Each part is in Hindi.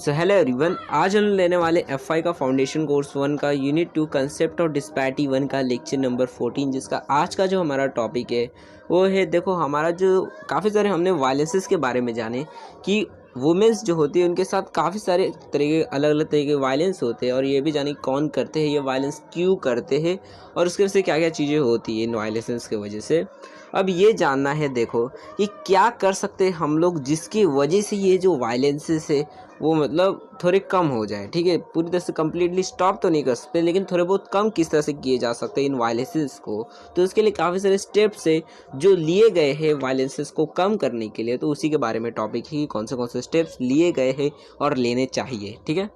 सो हेलो एवरीवन, आज हम लेने वाले एफ का फाउंडेशन कोर्स 1 का यूनिट 2 कंसेप्ट और डिस्पैरिटी 1 का लेक्चर नंबर 14, जिसका आज का जो हमारा टॉपिक है वो है। देखो, हमारा जो काफ़ी सारे हमने वायलेंसेस के बारे में जाने कि वुमेंस जो होती है उनके साथ काफ़ी सारे तरीके अलग अलग तरीके के वायलेंस होते हैं, और ये भी जाने कौन करते हैं, ये वायलेंस क्यों करते हैं और उसके वजह से क्या क्या चीज़ें होती है इन वायलेंसेस की वजह से। अब ये जानना है देखो कि क्या कर सकते हैं हम लोग जिसकी वजह से ये जो वायलेंसेस है वो मतलब थोड़े कम हो जाए। ठीक है, पूरी तरह से कम्प्लीटली स्टॉप तो नहीं कर सकते, लेकिन थोड़े बहुत कम किस तरह से किए जा सकते हैं इन वायलेंसेस को। तो इसके लिए काफ़ी सारे स्टेप्स है जो लिए गए हैं वायलेंसेस को कम करने के लिए। तो उसी के बारे में टॉपिक ही कौन से स्टेप्स लिए गए हैं और लेने चाहिए। ठीक है,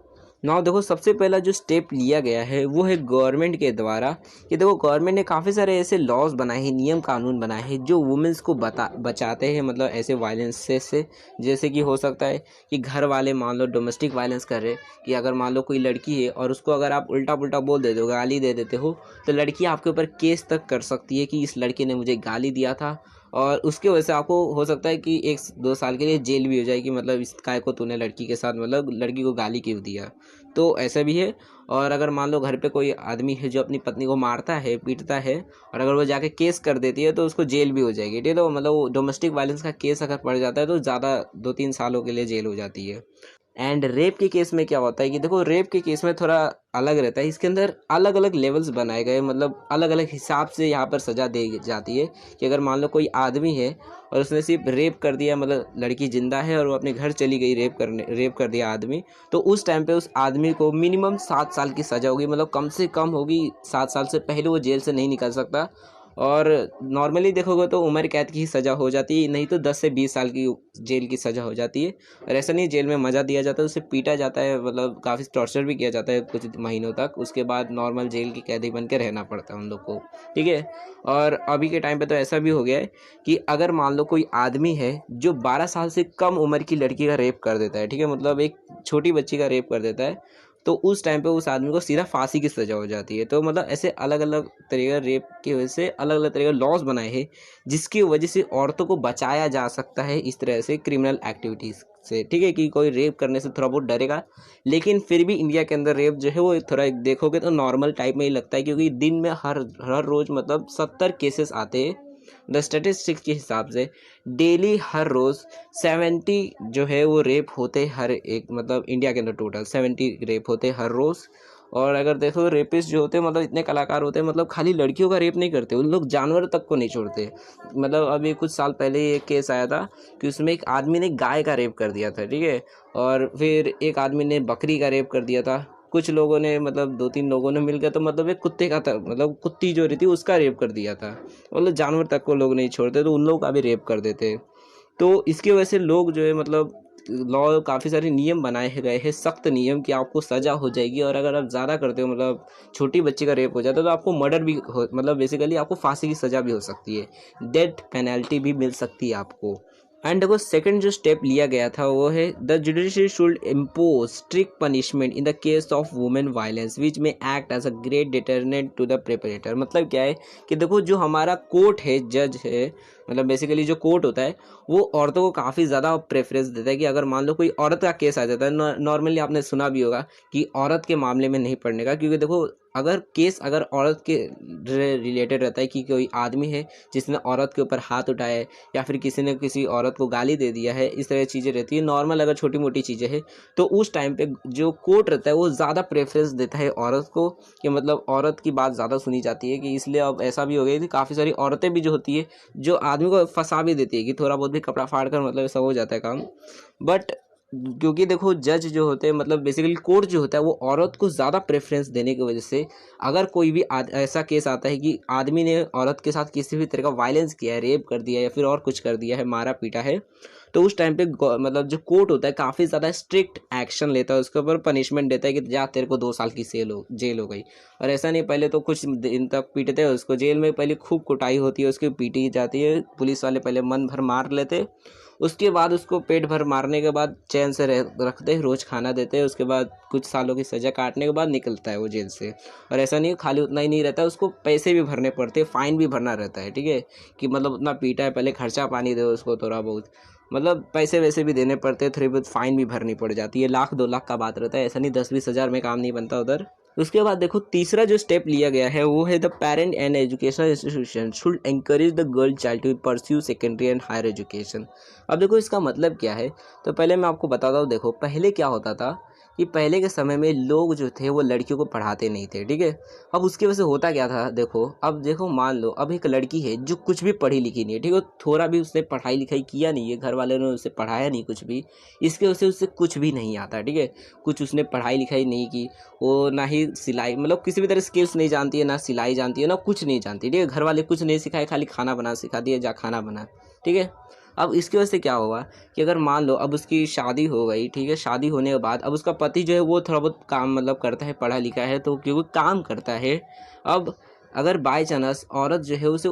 नाउ देखो, सबसे पहला जो स्टेप लिया गया है वो है गवर्नमेंट के द्वारा। कि देखो, गवर्नमेंट ने काफ़ी सारे ऐसे लॉज बनाए हैं, नियम कानून बनाए हैं जो वुमेंस को बचाते हैं मतलब ऐसे वायलेंस से। जैसे कि हो सकता है कि घर वाले मान लो डोमेस्टिक वायलेंस कर रहे, कि अगर मान लो कोई लड़की है और उसको अगर आप उल्टा पुल्टा बोल देते हो, गाली दे देते हो, तो लड़की आपके ऊपर केस तक कर सकती है कि इस लड़के ने मुझे गाली दिया था, और उसके वजह से आपको हो सकता है कि 1-2 साल के लिए जेल भी हो जाएगी। मतलब इस काय को तूने लड़की के साथ मतलब लड़की को गाली क्यों दिया। तो ऐसा भी है। और अगर मान लो घर पे कोई आदमी है जो अपनी पत्नी को मारता है, पीटता है, और अगर वो जाके केस कर देती है तो उसको जेल भी हो जाएगी। ठीक है, तो मतलब डोमेस्टिक वायलेंस का केस अगर पड़ जाता है तो ज़्यादा 2-3 सालों के लिए जेल हो जाती है। एंड रेप के केस में क्या होता है कि देखो, रेप के केस में थोड़ा अलग रहता है। इसके अंदर अलग अलग लेवल्स बनाए गए, मतलब अलग अलग हिसाब से यहाँ पर सज़ा दी जाती है। कि अगर मान लो कोई आदमी है और उसने सिर्फ रेप कर दिया, मतलब लड़की जिंदा है और वो अपने घर चली गई, रेप कर दिया आदमी, तो उस टाइम पे उस आदमी को मिनिमम 7 साल की सज़ा होगी। मतलब कम से कम होगी, 7 साल से पहले वो जेल से नहीं निकल सकता। और नॉर्मली देखोगे तो उम्र कैद की ही सज़ा हो जाती है, नहीं तो 10 से 20 साल की जेल की सज़ा हो जाती है। और ऐसा नहीं जेल में मज़ा दिया जाता है, उसे पीटा जाता है, मतलब काफ़ी टॉर्चर भी किया जाता है कुछ महीनों तक। उसके बाद नॉर्मल जेल की कैदी बन के रहना पड़ता है उन लोग को। ठीक है, और अभी के टाइम पे तो ऐसा भी हो गया है कि अगर मान लो कोई आदमी है जो 12 साल से कम उम्र की लड़की का रेप कर देता है, ठीक है, मतलब एक छोटी बच्ची का रेप कर देता है, तो उस टाइम पे उस आदमी को सीधा फांसी की सज़ा हो जाती है। तो मतलब ऐसे अलग अलग तरीके रेप की वजह से अलग अलग तरह के लॉज बनाए हैं जिसकी वजह से औरतों को बचाया जा सकता है इस तरह से क्रिमिनल एक्टिविटीज़ से। ठीक है, कि कोई रेप करने से थोड़ा बहुत डरेगा, लेकिन फिर भी इंडिया के अंदर रेप जो है वो थोड़ा देखोगे तो नॉर्मल टाइप में ही लगता है, क्योंकि दिन में हर रोज़ मतलब 70 केसेस आते हैं। द स्टेटिस्टिक्स के हिसाब से डेली हर रोज़ 70 जो है वो रेप होते, हर एक मतलब इंडिया के अंदर टोटल 70 रेप होते हर रोज़। और अगर देखो, रेपिस्ट जो होते हैं मतलब इतने कलाकार होते हैं, मतलब खाली लड़कियों का रेप नहीं करते, उन लोग जानवर तक को नहीं छोड़ते। मतलब अभी कुछ साल पहले ही एक केस आया था कि उसमें एक आदमी ने गाय का रेप कर दिया था। ठीक है, और फिर एक आदमी ने बकरी का रेप कर दिया था। कुछ लोगों ने मतलब 2-3 लोगों ने मिलकर तो मतलब एक कुत्ते का था, मतलब कुत्ती जो रहती उसका रेप कर दिया था। मतलब जानवर तक को लोग नहीं छोड़ते, तो उन लोग का भी रेप कर देते। तो इसकी वजह से लोग जो है मतलब लॉ काफ़ी सारे नियम बनाए गए हैं, सख्त नियम, कि आपको सज़ा हो जाएगी। और अगर आप ज़्यादा करते हो, मतलब छोटी बच्ची का रेप हो जाता है, तो आपको मर्डर भी हो, मतलब बेसिकली आपको फांसी की सज़ा भी हो सकती है, डेथ पेनल्टी भी मिल सकती है आपको। एंड देखो, सेकंड जो स्टेप लिया गया था वो है the judiciary should impose strict punishment in the case of women violence which may act as a great deterrent to the perpetrator. मतलब क्या है कि देखो, जो हमारा कोर्ट है, जज है, मतलब बेसिकली जो कोर्ट होता है वो औरतों को काफ़ी ज़्यादा प्रेफरेंस देता है। कि अगर मान लो कोई औरत का केस आ जाता है, नॉर्मली आपने सुना भी होगा कि औरत के मामले में नहीं पड़ने का, क्योंकि देखो अगर औरत के रिलेटेड रहता है कि कोई आदमी है जिसने औरत के ऊपर हाथ उठाया है, या फिर किसी ने किसी औरत को गाली दे दिया है, इस तरह की चीज़ें रहती है नॉर्मल, अगर छोटी मोटी चीज़ें हैं, तो उस टाइम पे जो कोर्ट रहता है वो ज़्यादा प्रेफरेंस देता है औरत को, कि मतलब औरत की बात ज़्यादा सुनी जाती है। कि इसलिए अब ऐसा भी हो गया कि काफ़ी सारी औरतें भी जो होती है जो आदमी को फंसा भी देती है, कि थोड़ा बहुत भी कपड़ा फाड़ कर मतलब ऐसा हो जाता है काम। बट क्योंकि देखो, जज जो होते हैं मतलब बेसिकली कोर्ट जो होता है वो औरत को ज़्यादा प्रेफरेंस देने की वजह से अगर कोई भी ऐसा केस आता है कि आदमी ने औरत के साथ किसी भी तरह का वायलेंस किया है, रेप कर दिया है या फिर और कुछ कर दिया है, मारा पीटा है, तो उस टाइम पे मतलब जो कोर्ट होता है काफ़ी ज़्यादा स्ट्रिक्ट एक्शन लेता है, उसके ऊपर पनिशमेंट देता है कि जा तेरे को 2 साल की जेल हो गई। और ऐसा नहीं, पहले तो कुछ दिन तक पीटते हैं उसको, जेल में पहले खूब कुटाई होती है, उसकी पीटी जाती है, पुलिस वाले पहले मन भर मार लेते, उसके बाद उसको पेट भर मारने के बाद चैन से रखते हैं, रोज़ खाना देते हैं, उसके बाद कुछ सालों की सज़ा काटने के बाद निकलता है वो जेल से। और ऐसा नहीं, खाली उतना ही नहीं रहता, उसको पैसे भी भरने पड़ते हैं, फ़ाइन भी भरना रहता है। ठीक है, कि मतलब उतना पीटा है, पहले खर्चा पानी दो उसको थोड़ा बहुत। मतलब पैसे वैसे भी देने पड़ते हैं, थोड़ी बहुत फाइन भी भरनी पड़ जाती है, 1,00,000-2,00,000 का बात रहता है, ऐसा नहीं 10-20 हज़ार में काम नहीं बनता उधर। उसके बाद देखो तीसरा जो स्टेप लिया गया है वो है the parent and educational institution should encourage the girl child to pursue secondary and higher education. अब देखो इसका मतलब क्या है, तो पहले मैं आपको बताता हूँ। देखो पहले क्या होता था कि पहले के समय में लोग जो थे वो लड़कियों को पढ़ाते नहीं थे, ठीक है। अब उसकी वजह से होता क्या था, देखो अब देखो मान लो अब एक लड़की है जो कुछ भी पढ़ी लिखी नहीं है, ठीक है, थोड़ा भी उसने पढ़ाई लिखाई किया नहीं है, घर वाले ने उसे पढ़ाया नहीं कुछ भी, इसके वजह से उससे कुछ भी नहीं आता, ठीक है। कुछ उसने पढ़ाई लिखाई नहीं की, वो ना ही सिलाई मतलब किसी भी तरह स्किल्स नहीं जानती है, ना सिलाई जानती है, ना कुछ नहीं जानती, ठीक है। घर वाले कुछ नहीं सिखाए, खाली खाना बना सिखा दिया, जा खाना बना, ठीक है। अब इसकी वजह से क्या होगा कि अगर मान लो अब उसकी शादी हो गई, ठीक है, शादी होने के बाद अब उसका पति जो है वो थोड़ा बहुत काम मतलब करता है, पढ़ा लिखा है, तो क्योंकि काम करता है। अब अगर बाय चांस औरत जो है उसे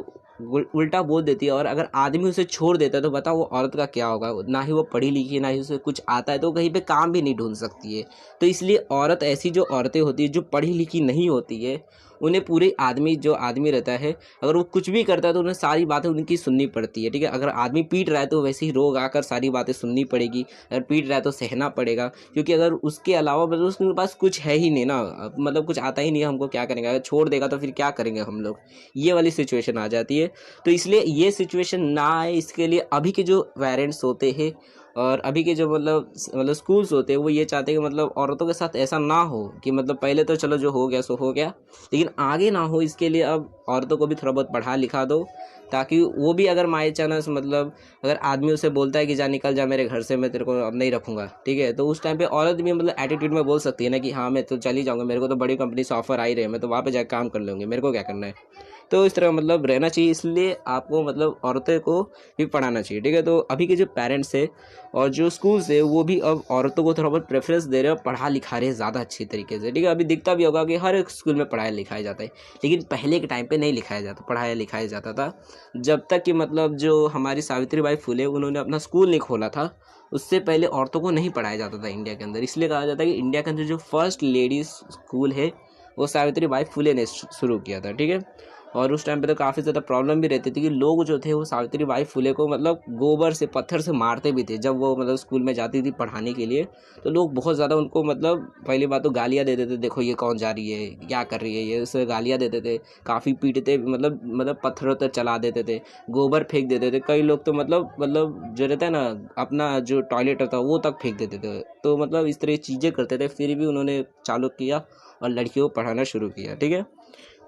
उल्टा बोल देती है और अगर आदमी उसे छोड़ देता है, तो बताओ वो औरत का क्या होगा। ना ही वो पढ़ी लिखी है, ना ही उसे कुछ आता है, तो कहीं पे काम भी नहीं ढूंढ सकती है। तो इसलिए औरत, ऐसी जो औरतें होती है जो पढ़ी लिखी नहीं होती है, उन्हें पूरे आदमी जो आदमी रहता है, अगर वो कुछ भी करता है तो उन्हें सारी बातें उनकी सुननी पड़ती है, ठीक है। अगर आदमी पीट रहा है तो वैसे ही रोग आकर सारी बातें सुननी पड़ेगी, अगर पीट रहा है तो सहना पड़ेगा, क्योंकि अगर उसके अलावा मतलब उसके पास कुछ है ही नहीं ना, मतलब कुछ आता ही नहीं है, हमको क्या करेंगे, अगर छोड़ देगा तो फिर क्या करेंगे हम लोग, ये वाली सिचुएशन आ जाती है। तो इसलिए ये सिचुएशन ना आए, इसके लिए अभी के जो पेरेंट्स होते हैं और अभी के जो मतलब स्कूल्स होते हैं वो ये चाहते हैं कि मतलब औरतों के साथ ऐसा ना हो, कि मतलब पहले तो चलो जो हो गया सो हो गया, लेकिन आगे ना हो, इसके लिए अब औरतों को भी थोड़ा बहुत पढ़ा लिखा दो, ताकि वो भी अगर माई चांस मतलब अगर आदमी उसे बोलता है कि जा निकल जा मेरे घर से, मैं तेरे को अब नहीं रखूंगा, ठीक है, तो उस टाइम पे औरत भी मतलब एटीट्यूड में बोल सकती है ना कि हाँ मैं तो चली जाऊँगा, मेरे को तो बड़ी कंपनी से ऑफर आ ही रहे हैं, मैं तो वहाँ पे जाकर काम कर लूँगी, मेरे को क्या करना है। तो इस तरह मतलब रहना चाहिए, इसलिए आपको मतलब औरतें को भी पढ़ाना चाहिए, ठीक है। तो अभी के जो पेरेंट्स है और जो स्कूल्स है वो भी अब औरतों को थोड़ा बहुत प्रेफरेंस दे रहे हैं, पढ़ा लिखा रहे हैं ज़्यादा अच्छी तरीके से, ठीक है। अभी दिखता भी होगा कि हर एक स्कूल में पढ़ाया लिखाया जाता है, लेकिन पहले के टाइम पे नहीं लिखाया जाता, पढ़ाया लिखाया जाता था। जब तक कि मतलब जो हमारी सावित्रीबाई फुले उन्होंने अपना स्कूल नहीं खोला था, उससे पहले औरतों को नहीं पढ़ाया जाता था इंडिया के अंदर। इसलिए कहा जाता है कि इंडिया के अंदर जो फर्स्ट लेडीज स्कूल है वो सावित्रीबाई फुले ने शुरू किया था, ठीक है। और उस टाइम पे तो काफ़ी ज़्यादा प्रॉब्लम भी रहती थी कि लोग जो थे वो सावित्रीबाई फुले को मतलब गोबर से, पत्थर से मारते भी थे। जब वो मतलब स्कूल में जाती थी पढ़ाने के लिए, तो लोग बहुत ज़्यादा उनको मतलब पहली बात तो गालियाँ देते थे, देखो ये कौन जा रही है, क्या कर रही है, ये उसे गालियाँ देते थे, काफ़ी पीटते, मतलब पत्थरों तक चला देते थे, गोबर फेंक देते थे। कई लोग तो मतलब जो रहता है ना, अपना जो टॉयलेट होता है वो तक फेंक देते थे। तो मतलब इस तरह की चीज़ें करते थे, फिर भी उन्होंने चालू किया और लड़कियों को पढ़ाना शुरू किया, ठीक है।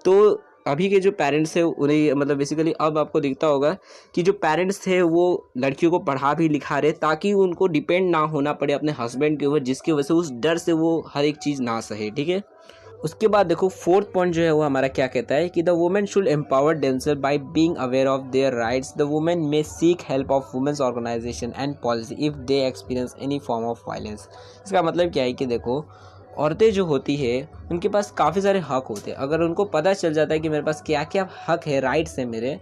तो अभी के जो पेरेंट्स हैं उन्हें मतलब बेसिकली अब आपको दिखता होगा कि जो पेरेंट्स थे वो लड़कियों को पढ़ा भी लिखा रहे, ताकि उनको डिपेंड ना होना पड़े अपने हस्बैंड के ऊपर, जिसकी वजह से उस डर से वो हर एक चीज़ ना सहे, ठीक है। उसके बाद देखो फोर्थ पॉइंट जो है वो हमारा क्या कहता है कि the women should empower themselves by being aware of their rights. The women may seek help of women's organization and policy if they experience any form of violence. इसका मतलब क्या है कि देखो औरतें जो होती है उनके पास काफ़ी सारे हक होते हैं। अगर उनको पता चल जाता है कि मेरे पास क्या क्या हक है, राइट्स है मेरे,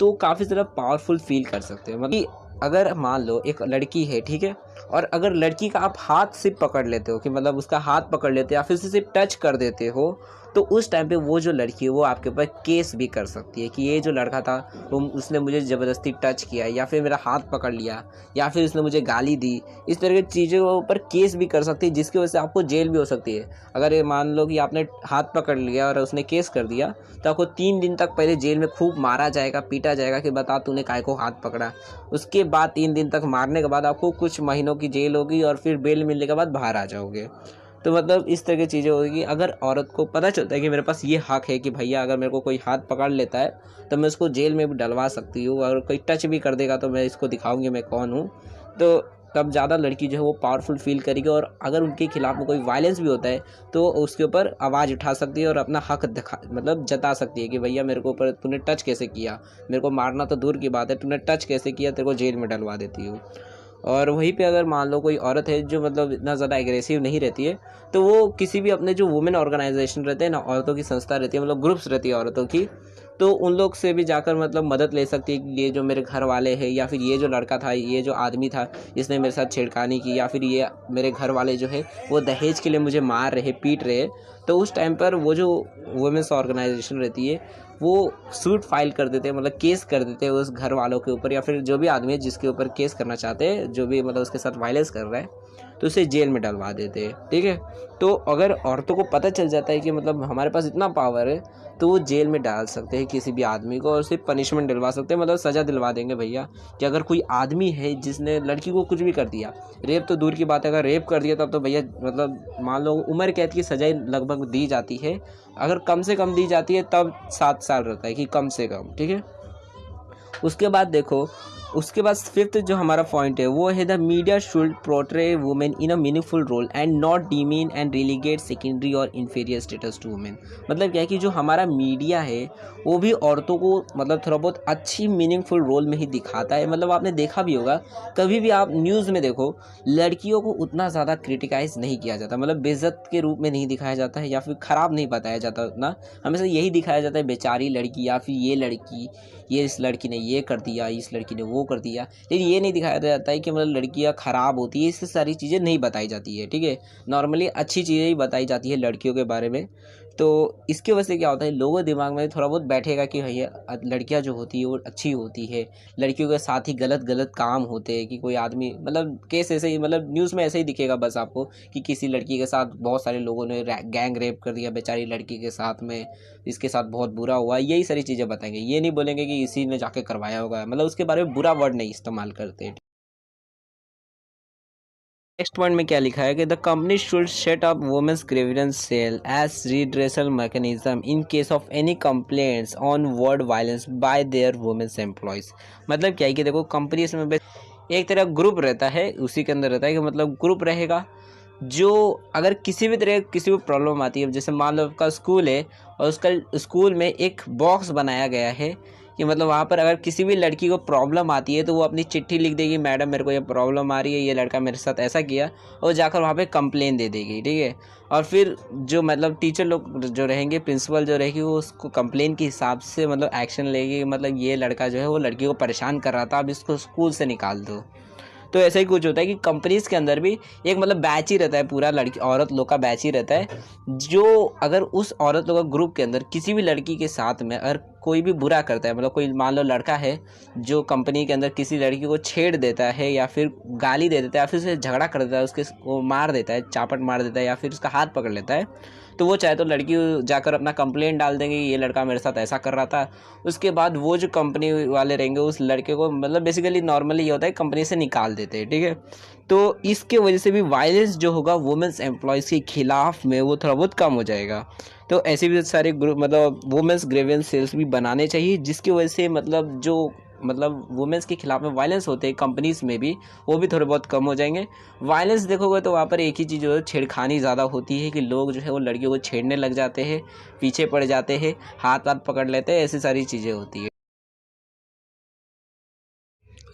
तो काफ़ी ज़्यादा पावरफुल फील कर सकते हैं। मतलब अगर मान लो एक लड़की है, ठीक है, और अगर लड़की का आप हाथ से पकड़ लेते हो, कि मतलब उसका हाथ पकड़ लेते हो या फिर उसे सिर्फ टच कर देते हो, तो उस टाइम पे वो जो लड़की है वो आपके ऊपर केस भी कर सकती है कि ये जो लड़का था वो उसने मुझे ज़बरदस्ती टच किया, या फिर मेरा हाथ पकड़ लिया, या फिर उसने मुझे गाली दी। इस तरह की चीज़ों के ऊपर केस भी कर सकती है, जिसकी वजह से आपको जेल भी हो सकती है। अगर ये मान लो कि आपने हाथ पकड़ लिया और उसने केस कर दिया, तो आपको 3 दिन तक पहले जेल में खूब मारा जाएगा, पीटा जाएगा कि बता तूने काय को हाथ पकड़ा। उसके बाद 3 दिन तक मारने के बाद आपको कुछ महीनों की जेल होगी और फिर बेल मिलने के बाद बाहर आ जाओगे। तो मतलब इस तरह की चीज़ें होगी। अगर औरत को पता चलता है कि मेरे पास ये हक है कि भैया अगर मेरे को कोई हाथ पकड़ लेता है तो मैं उसको जेल में भी डलवा सकती हूँ, अगर कोई टच भी कर देगा तो मैं इसको दिखाऊंगी मैं कौन हूँ, तो तब ज़्यादा लड़की जो है वो पावरफुल फील करेगी। और अगर उनके खिलाफ में कोई वायलेंस भी होता है तो उसके ऊपर आवाज़ उठा सकती है और अपना हक दिखा मतलब जता सकती है कि भैया मेरे को ऊपर तूने टच कैसे किया, मेरे को मारना तो दूर की बात है, तूने टच कैसे किया, तेरे को जेल में डलवा देती हूँ। और वहीं पे अगर मान लो कोई औरत है जो मतलब इतना ज़्यादा एग्रेसिव नहीं रहती है, तो वो किसी भी अपने जो वुमेन ऑर्गेनाइजेशन रहते हैं ना, औरतों की संस्था रहती है, मतलब ग्रुप्स रहती है औरतों की, तो उन लोग से भी जाकर मतलब मदद ले सकती है कि ये जो मेरे घर वाले हैं, या फिर ये जो लड़का था, ये जो आदमी था, इसने मेरे साथ छेड़खानी की, या फिर ये मेरे घर वाले जो है वो दहेज के लिए मुझे मार रहे, पीट रहे। तो उस टाइम पर वो जो वुमेंस ऑर्गेनाइजेशन रहती है वो सूट फाइल कर देते हैं, मतलब केस कर देते हैं उस घर वालों के ऊपर, या फिर जो भी आदमी है जिसके ऊपर केस करना चाहते हैं, जो भी मतलब उसके साथ वायलेंस कर रहा है, तो उसे जेल में डलवा देते हैं। ठीक है, तो अगर औरतों को पता चल जाता है कि मतलब हमारे पास इतना पावर है, तो वो जेल में डाल सकते हैं किसी भी आदमी को, और सिर्फ पनिशमेंट दिलवा सकते हैं, मतलब सज़ा दिलवा देंगे भैया। कि अगर कोई आदमी है जिसने लड़की को कुछ भी कर दिया, रेप तो दूर की बात है, अगर रेप कर दिया तब तो भैया मतलब मान लो उम्र कैद की सज़ाई लगभग दी जाती है। अगर कम से कम दी जाती है तब 7 साल रहता है कि कम से कम। ठीक है, उसके बाद देखो, उसके बाद फिफ्थ जो हमारा पॉइंट है वो है the media should portray women in a meaningful role and not demean and relegate secondary और इन्फीरियर स्टेटस टू वुमेन। मतलब क्या है कि जो हमारा मीडिया है वो भी औरतों को मतलब थोड़ा बहुत अच्छी मीनिंगफुल रोल में ही दिखाता है। मतलब आपने देखा भी होगा, कभी भी आप न्यूज़ में देखो, लड़कियों को उतना ज़्यादा क्रिटिकाइज नहीं किया जाता, मतलब बेइज्जत के रूप में नहीं दिखाया जाता है, या फिर ख़राब नहीं बताया जाता उतना। हमेशा यही दिखाया जाता है बेचारी लड़की, या फिर ये लड़की, ये इस लड़की ने ये कर दिया, इस लड़की ने वो कर दिया। लेकिन ये नहीं दिखाया जाता है कि मतलब लड़कियां ख़राब होती है, इससे सारी चीज़ें नहीं बताई जाती है। ठीक है, नॉर्मली अच्छी चीज़ें ही बताई जाती है लड़कियों के बारे में। तो इसके वजह से क्या होता है, लोगों के दिमाग में थोड़ा बहुत बैठेगा कि भैया लड़कियां जो होती है वो अच्छी होती है, लड़कियों के साथ ही गलत गलत काम होते हैं। कि कोई आदमी मतलब केस ऐसे ही, मतलब न्यूज़ में ऐसे ही दिखेगा बस आपको कि किसी लड़की के साथ बहुत सारे लोगों ने गैंग रेप कर दिया बेचारी लड़की के साथ में, इसके साथ बहुत बुरा हुआ, यही सारी चीज़ें बताएंगे। ये नहीं बोलेंगे कि इसी ने जाके करवाया होगा, मतलब उसके बारे में बुरा वर्ड नहीं इस्तेमाल करते। नेक्स्ट पॉइंट में क्या लिखा है कि the company should set up women's grievance cell as redressal mechanism in case of any complaints on word violence by their women's employees. मतलब क्या है कि देखो, कंपनी में एक तरह ग्रुप रहता है, उसी के अंदर रहता है कि मतलब ग्रुप रहेगा, जो अगर किसी भी तरह किसी को प्रॉब्लम आती है, जैसे मान लो आपका स्कूल है और उसका स्कूल में एक बॉक्स बनाया गया है कि मतलब वहाँ पर अगर किसी भी लड़की को प्रॉब्लम आती है तो वो अपनी चिट्ठी लिख देगी, मैडम मेरे को ये प्रॉब्लम आ रही है, ये लड़का मेरे साथ ऐसा किया, और जाकर वहाँ पे कंप्लेन दे देगी। ठीक है, और फिर जो मतलब टीचर लोग जो रहेंगे, प्रिंसिपल जो रहेगी, वो उसको कंप्लेन के हिसाब से मतलब एक्शन लेगी, मतलब ये लड़का जो है वो लड़की को परेशान कर रहा था, अब इसको स्कूल से निकाल दो। तो ऐसा ही कुछ होता है कि कंपनीज के अंदर भी एक मतलब बैच ही रहता है, पूरा लड़की औरत लोग का बैच ही रहता है, जो अगर उस औरत लोग का ग्रुप के अंदर किसी भी लड़की के साथ में अगर कोई भी बुरा करता है, मतलब कोई मान लो लड़का है जो कंपनी के अंदर किसी लड़की को छेड़ देता है, या फिर गाली दे देता है, या फिर उससे झगड़ा कर देता है, उसके वो मार देता है, चापट मार देता है, या फिर उसका हाथ पकड़ लेता है, तो वो चाहे तो लड़की जाकर अपना कंप्लेंट डाल देंगे ये लड़का मेरे साथ ऐसा कर रहा था। उसके बाद वो जो कंपनी वाले रहेंगे उस लड़के को मतलब बेसिकली नॉर्मली ये होता है कंपनी से निकाल देते हैं। ठीक है, तो इसके वजह से भी वायलेंस जो होगा वुमेन्स एम्प्लॉयज़ के खिलाफ में वो थोड़ा बहुत कम हो जाएगा। तो ऐसे भी सारे ग्रुप मतलब वुमेन्स ग्रीवेंस सेल्स भी बनाने चाहिए, जिसकी वजह से मतलब जो मतलब वुमेन्स के खिलाफ में वायलेंस होते हैं कंपनीज में भी, वो भी थोड़े बहुत कम हो जाएंगे। वायलेंस देखोगे तो वहाँ पर एक ही चीज़ जो है, छेड़खानी ज़्यादा होती है कि लोग जो है वो लड़कियों को छेड़ने लग जाते हैं, पीछे पड़ जाते हैं, हाथ वाथ पकड़ लेते हैं, ऐसी सारी चीज़ें होती है।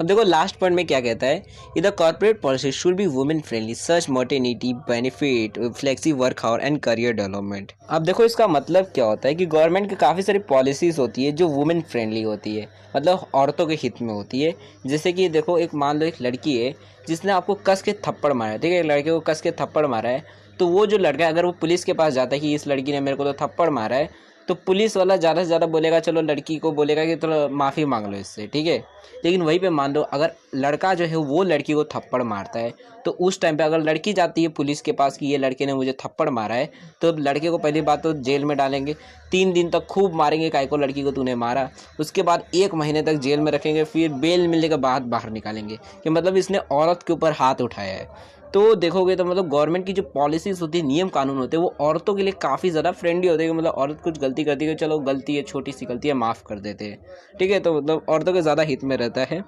अब देखो लास्ट पॉइंट में क्या कहता है, the corporate policy should be women friendly such maternity benefit flexi work hour and career development. अब देखो इसका मतलब क्या होता है कि गवर्नमेंट की काफ़ी सारी पॉलिसीज होती है जो वुमेन फ्रेंडली होती है, मतलब औरतों के हित में होती है। जैसे कि देखो एक मान लो एक लड़की है जिसने आपको कस के थप्पड़ मारा है, ठीक है, एक लड़के को कस के थप्पड़ मारा है, तो वो जो लड़का है अगर वो पुलिस के पास जाता है कि इस लड़की ने मेरे को तो थप्पड़ मारा है, तो पुलिस वाला ज़्यादा से ज़्यादा बोलेगा, चलो लड़की को बोलेगा कि चलो माफ़ी मांग लो इससे। ठीक है, लेकिन वहीं पे मान लो अगर लड़का जो है वो लड़की को थप्पड़ मारता है, तो उस टाइम पे अगर लड़की जाती है पुलिस के पास कि ये लड़के ने मुझे थप्पड़ मारा है, तो लड़के को पहली बात तो जेल में डालेंगे, 3 दिन तक खूब मारेंगे, काय को लड़की को तूने मारा, उसके बाद 1 महीने तक जेल में रखेंगे, फिर बेल मिलने के बाद बाहर निकालेंगे कि मतलब इसने औरत के ऊपर हाथ उठाया है। तो देखोगे तो मतलब गवर्नमेंट की जो पॉलिसीज़ होती है, नियम कानून होते हैं, वो औरतों के लिए काफ़ी ज़्यादा फ्रेंडली होते हैं कि मतलब औरत कुछ गलती करती है, चलो गलती है, छोटी सी गलती है, माफ़ कर देते हैं। ठीक है, तो मतलब औरतों के ज़्यादा हित में रहता है।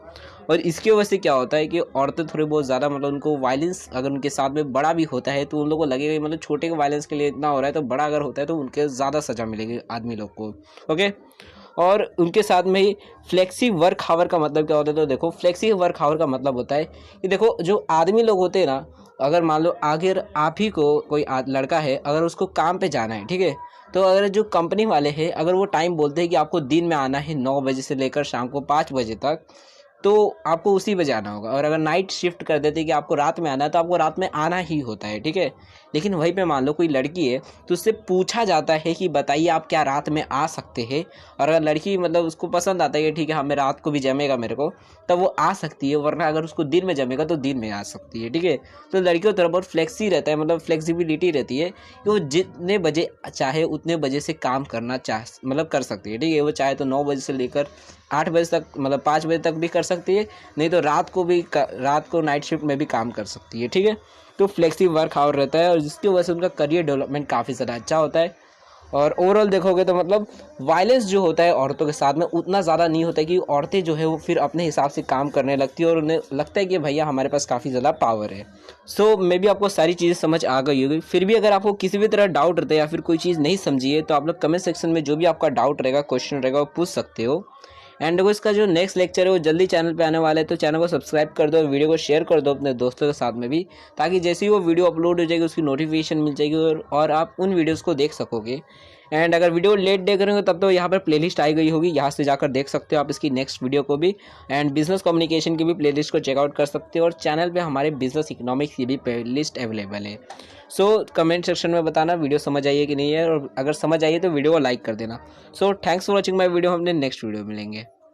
और इसकी वजह से क्या होता है कि औरतें थोड़ी बहुत ज़्यादा मतलब उनको वायलेंस अगर उनके साथ में बड़ा भी होता है तो उन लोगों को लगेगा कि मतलब छोटे के वायलेंस के लिए इतना हो रहा है, तो बड़ा अगर होता है तो उनके ज़्यादा सज़ा मिलेगी आदमी लोग को। ओके, और उनके साथ में ही फ्लेक्सी वर्क हावर का मतलब क्या होता है, तो देखो फ्लेक्सी वर्क हावर का मतलब होता है कि देखो जो आदमी लोग होते हैं ना, अगर मान लो अगर आप ही को कोई लड़का है, अगर उसको काम पे जाना है, ठीक है, तो अगर जो कंपनी वाले हैं अगर वो टाइम बोलते हैं कि आपको दिन में आना है 9 बजे से लेकर शाम को 5 बजे तक, तो आपको उसी बजे आना होगा। और अगर नाइट शिफ्ट कर देते कि आपको रात में आना है, तो आपको रात में आना ही होता है, ठीक है। लेकिन वहीं पे मान लो कोई लड़की है, तो उससे पूछा जाता है कि बताइए आप क्या रात में आ सकते हैं, और अगर लड़की मतलब उसको पसंद आता है कि ठीक है हमें रात को भी जमेगा मेरे को, तब वो आ सकती है, वरना अगर उसको दिन में जमेगा तो दिन में आ सकती है, ठीक है। तो लड़कियों तरफ बहुत फ्लेक्सी रहता है, मतलब फ्लेक्सिबिलिटी रहती है कि वो जितने बजे चाहे उतने बजे से काम करना मतलब कर सकती है, ठीक है। वो चाहे तो 9 बजे से लेकर 8 बजे तक, मतलब 5 बजे तक भी कर सकती है, नहीं तो रात को नाइट शिफ्ट में भी काम कर सकती है, ठीक है। तो फ्लेक्सी वर्क आवर रहता है, और जिसकी वजह से उनका करियर डेवलपमेंट काफ़ी ज़्यादा अच्छा होता है। और ओवरऑल देखोगे तो मतलब वायलेंस जो होता है औरतों के साथ में उतना ज़्यादा नहीं होता है, कि औरतें जो है वो फिर अपने हिसाब से काम करने लगती है, और उन्हें लगता है कि भैया हमारे पास काफ़ी ज़्यादा पावर है। सो मे बी आपको सारी चीज़ें समझ आ गई होगी। फिर भी अगर आपको किसी भी तरह डाउट रहता है या फिर कोई चीज़ नहीं समझी है, तो आप लोग कमेंट सेक्शन में जो भी आपका डाउट रहेगा, क्वेश्चन रहेगा, वो पूछ सकते हो। एंड देखो इसका जो नेक्स्ट लेक्चर है वो जल्दी चैनल पे आने वाला है, तो चैनल को सब्सक्राइब कर दो और वीडियो को शेयर कर दो अपने दोस्तों के साथ में भी, ताकि जैसे ही वो वीडियो अपलोड हो जाएगी उसकी नोटिफिकेशन मिल जाएगी, और आप उन वीडियोस को देख सकोगे। एंड अगर वीडियो लेट देख रहे हो तब तो यहाँ पर प्लेलिस्ट आई गई होगी, यहाँ से जाकर देख सकते हो आप इसकी नेक्स्ट वीडियो को भी। एंड बिजनेस कम्युनिकेशन की भी प्लेलिस्ट को चेकआउट कर सकते हो, और चैनल पे हमारे बिजनेस इकोनॉमिक्स की भी प्लेलिस्ट अवेलेबल है। सो कमेंट सेक्शन में बताना वीडियो समझ आई है कि नहीं है, और अगर समझ आई है तो वीडियो को लाइक कर देना। So thanks for watching my video, हम अपने नेक्स्ट वीडियो में मिलेंगे।